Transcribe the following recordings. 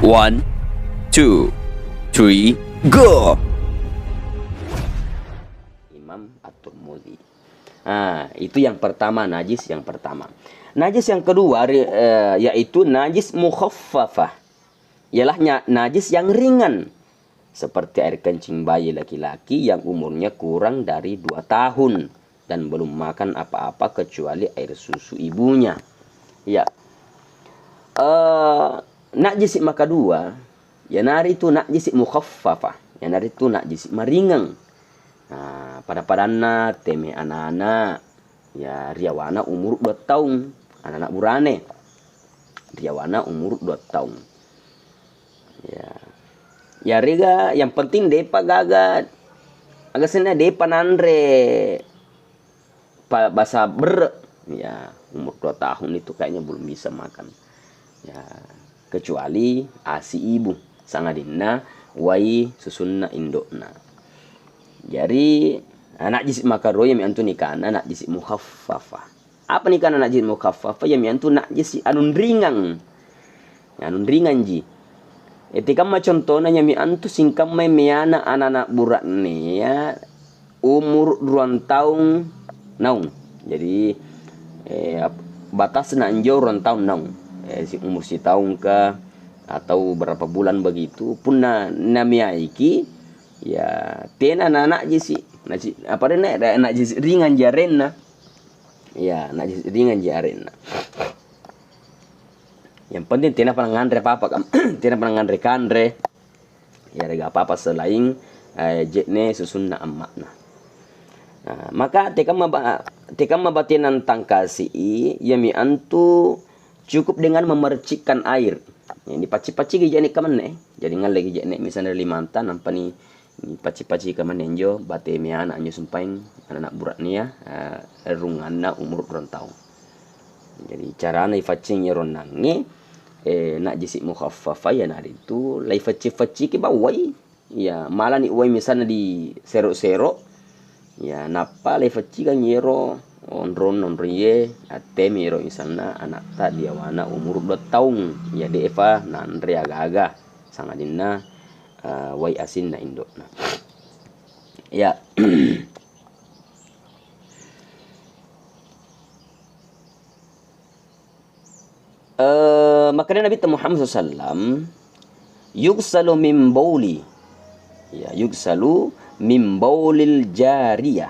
1, 2, 3, go! Imam At-Tirmidzi. Nah, itu yang pertama, najis yang pertama. Najis yang kedua yaitu najis mukhaffafah. Ialah najis yang ringan. Seperti air kencing bayi laki-laki yang umurnya kurang dari 2 tahun dan belum makan apa-apa kecuali air susu ibunya. Ya. Najis maka dua, ya nari itu najis mukhaffafah. Ya nari itu najis maringang. Nah, pada teme anak-anak ya riawana umur 2 tahun, anak-anak burane. Riawana umur 2 tahun. Ya. Ya rega yang penting depa gagat. Agak sena depa nandre bahasa ya umur 2 tahun itu kayaknya belum bisa makan. Ya, kecuali asi ibu sangadinna wai susunna indokna. Jadi najis makaroy yang antu nikana najis mukhaffafah. Apa nikana najis mukhaffafah yang antu najis anun ringan. Anun ringan ji. Etika ma contohnya yang antu singkam meana anak-anak burak nih ya umur 2 tahun naung. Jadi batas nanjo 2 tahun naung. Umur si tahun ke atau berapa bulan begitu pun namanya iki ya tena anak jisi apa deh najis ringan jarena ya najis ringan jarena yang penting tena pernah ngandre apa kam tena pernah ngandre kandre ya rega apa selain jetne susunna amakna. Nah, maka tekam mabatinan tangkasi yami antu cukup dengan memercikkan air. Ini paci-paci gejane kamane. Jadi ngalai gejane misalnya Kalimantan nampa ni paci-paci kamane njo bate miana anjo sumpain anak burak nia rungana umur 2 tahun. Jadi cara na ifacing yeronange nak jisi mukhaffafah ya nari itu lai faci-faci ke bawai. Ya malah ni uai misalnya di serok-serok ya napa lai faci kan yero onron ye atemi ro misalnya anak ta dia wana umur 2 tahun ya de eva nandre aga-aga sangadina wai asin na indokna ya. Makanya Nabi Muhammad SAW yugsalu min bauli ya yugsalu min baulil jariyah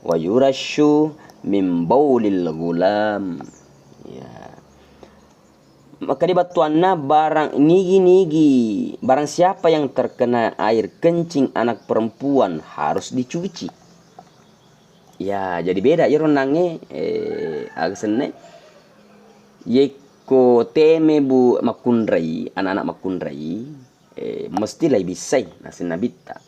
wa yurashu min baulil gulam ya. Maka di batuanna barang nigi barang siapa yang terkena air kencing anak perempuan harus dicuci ya. Jadi beda ya renangnya agsene yeko teme bu makunrai anak-anak makunrai mesti lai bisai nasin nabita.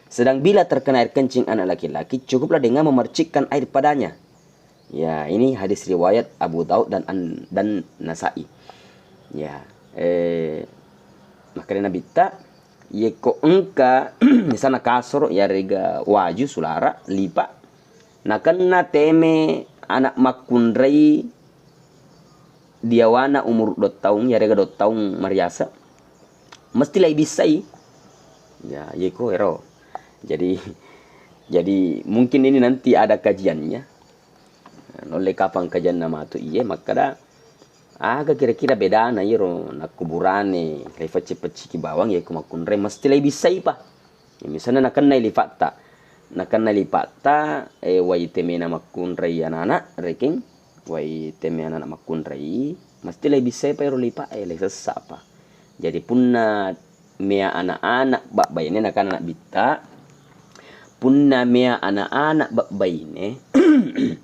Sedang bila terkena air kencing anak laki-laki, cukuplah dengan memercikkan air padanya. Ya, ini hadis riwayat Abu Daud dan Nasai. Ya, makanya Nabi ta yeko engka misalnya kasur ya rega waju sulara lipa. Nah kena teme anak makunrai diawana umur 2 tahun ya rega 2 tahun mariasa. Mesti lai bisai. Ya, yeko ero. Jadi mungkin ini nanti ada kajiannya. Oleh kapan kajian nama tu iye maka dah aga kira-kira beda na iro nak kuburane lefa cepet ki bawang ya kumakunre mesti lebih bisa pa. Ya, misalnya nak nai lipata. Nak nai lipata wai teme na makunre anak reking wai teme anak makunre mesti lebih bisa pa iro lipa le sesapa. Jadi punna mea anak-anak bak bayane nak anak bita punna mea anak-anak bak bayine 2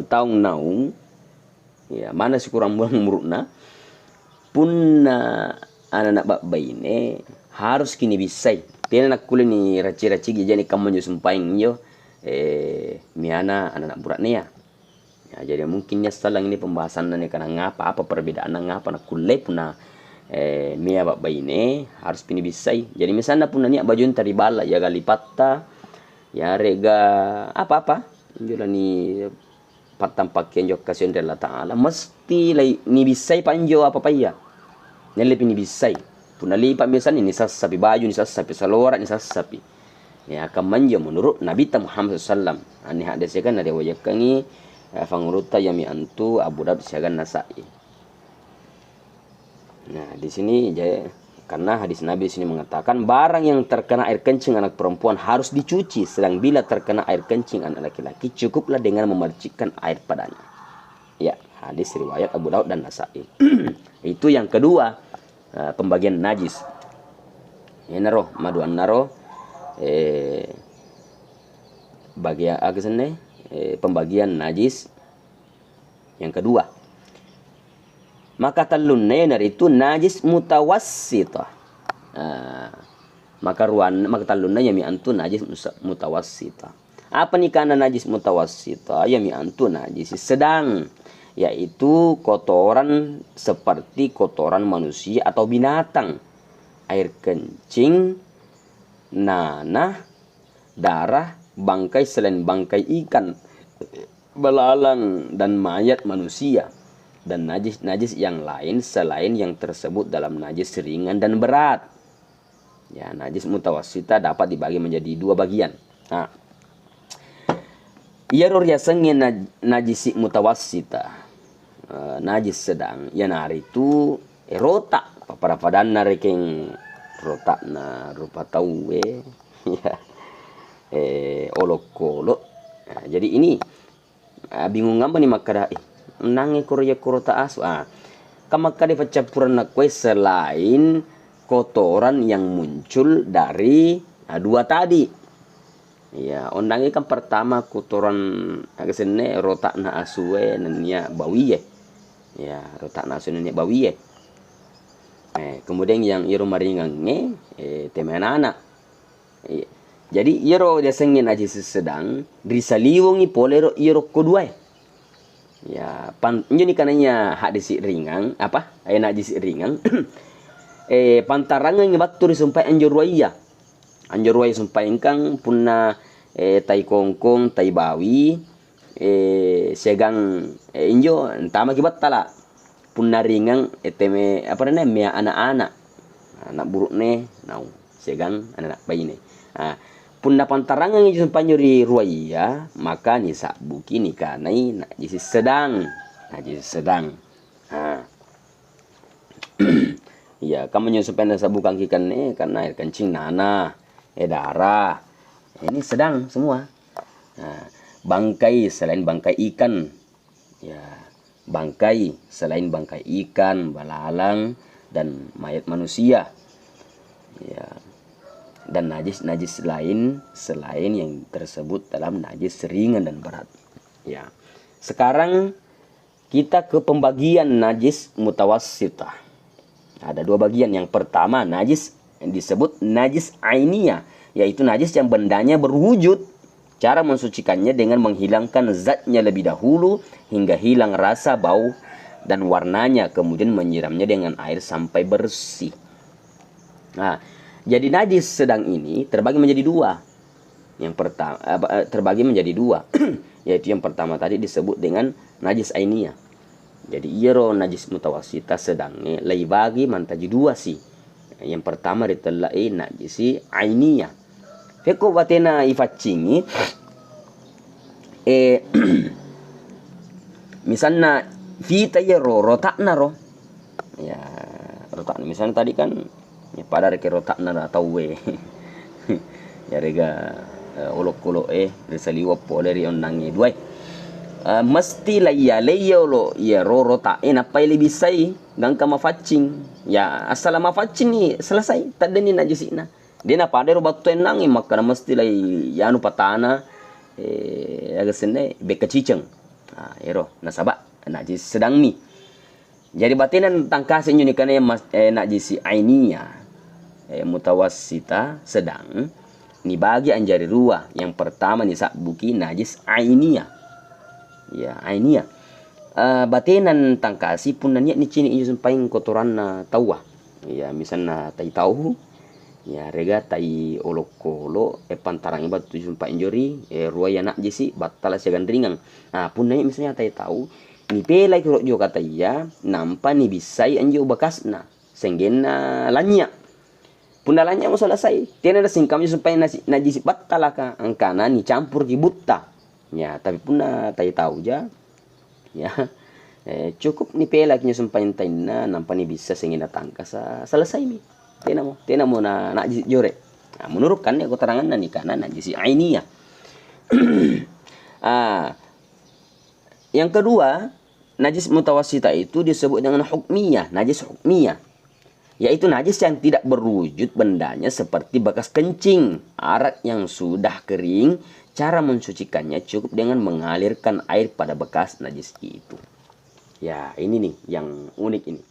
tahun naung ya mana sekurang bulan umurna punna anak-anak bak bayine harus kini bisai tena nak kule ni raci-raci gijani kamanyo sumpaing yo miana anak-anak burak nia ya. Jadi mungkinnya setelah ini pembahasan nih karena ngapa apa perbedaan ngapa nak kule punna mia bak bayine harus pini bisai. Jadi misalnya pun nanya baju tadi bala ya gali patta ya rega apa-apa jula ni patam pakaian jo kasion Allah Ta'ala mesti lai ni bisai panjo apa-apa ya nelle pini bisai puna lipat biasa ni sassapi baju ni sassapi salora ni sassapi ya kamanja menurut Nabi Muhammad sallam ani hadis kan ada wajakangi fanguruta yami antu Abu Daud siagan Nasai. Nah di sini karena hadis Nabi di sini mengatakan barang yang terkena air kencing anak perempuan harus dicuci, sedang bila terkena air kencing anak laki-laki cukuplah dengan memercikkan air padanya. Ya, hadis riwayat Abu Daud dan Nasai. Itu yang kedua, pembagian najis. Ya naro, maduan naro bagian agesene pembagian najis yang kedua. Maka talun nenar itu najis mutawassitah. Maka talunna yami antu najis mutawassitah. Apa nih karena najis mutawassitah? Yami antu najis sedang, yaitu kotoran seperti kotoran manusia atau binatang, air kencing, nanah, darah, bangkai selain bangkai ikan, belalang dan mayat manusia, dan najis-najis yang lain selain yang tersebut dalam najis ringan dan berat. Ya, najis mutawassita dapat dibagi menjadi dua bagian. Nah, yarur yasangnya najis mutawassita, najis sedang, yanari itu rota para padan narekeng rota na rupa tahu ya olok-olok. Nah, jadi ini bingung apa nih makada nangi Korea kurota asu kamaka di pecampuran kue selain kotoran yang muncul dari dua tadi. Ya, ondangi kan pertama kotoran agesene rotak na asue nanya bawiye. Ya, rotak na asue nanya bawiye. Kemudian yang iro maringange temenana. Jadi iro desengin najis sedang disaliwongi polero iro kedua. Ya, ini kananya hadis ringan apa? Najis ringan. Pantarangan ngebaturi sampai anjurwaya. Anjurwaya sampai engkang punna tai kongkong, tai bawi, segang injo entama kibat tala. Punna ringan teme apa namanya anak-anak. Anak buruk ne, nau segang anak bayi ne. Punna pantarangan itu sampai nyuri ruaya, maka nisa buki nikanai najis sedang. Najis sedang. Ya, kamu nyusupan nasa bukan kikan karena air kencing nana, darah. Ini sedang semua. Bangkai selain bangkai ikan. Ya, bangkai selain bangkai ikan, belalang dan mayat manusia. Ya. Dan najis-najis lain selain yang tersebut dalam najis ringan dan berat. Ya. Sekarang kita ke pembagian najis mutawassitah. Ada dua bagian. Yang pertama najis yang disebut najis ainiyah, yaitu najis yang bendanya berwujud. Cara mensucikannya dengan menghilangkan zatnya lebih dahulu hingga hilang rasa, bau dan warnanya, kemudian menyiramnya dengan air sampai bersih. Nah, jadi najis sedang ini terbagi menjadi dua. Yang pertama terbagi menjadi dua, yaitu yang pertama tadi disebut dengan najis ainiyah. Jadi iro najis mutawassita sedangnya lay bagi mantaji dua sih. Yang pertama ditelai najis ainiyah. Feko batena ifacingi misalnya vita iro rotakna ro. Ya, rotakna misalnya tadi kan ya pada reke rotak na tahu ya rega olok-olok resaliwa poleri onangi dua mesti lah ya leyo lo ya rota apa yang lebih sai gang kama facing ya asal ma facing ni selesai tak ada ni najisina dia na pada ro batu enangi maka mesti lah ya anu patana agak sene bekaciceng ero nasaba najis sedang ni. Jadi batinan tangkas ini kan najis ainiyah mutawassita sedang ni bagi anjari dua. Yang pertama ni buki najis ainiyah. Ya, ainiyah. Batinan tangkasi pun nanya ni cini ini sampai kotoran na tawa. Ya, misalnya tai tahu. Ya, rega tai olok-olok pantarang batu sampai injuri ruaya nak jisi batala segan ringang. Pun nanya misalnya tai tahu ni pelai kuro jo kata iya nampa ni bisai anjo bakasna senggena lanya. Punda lanya mo selesai. Tiada ada singkamnya supaya najis batal ka angkana ni campur ki butta. Ya, tapi puna tahu ja. Ya. Cukup ni pelaknya sumpah na nampak ni bisa sengena tangka selesai mi. Tiada mo na najis jore. Nah, menurut kan aku terangan ni karena najis ainiyah. Yang kedua, najis mutawasita itu disebut dengan hukmiyah, najis hukmiyah. Yaitu najis yang tidak berwujud bendanya seperti bekas kencing, arak yang sudah kering. Cara mensucikannya cukup dengan mengalirkan air pada bekas najis itu. Ya, ini nih yang unik ini.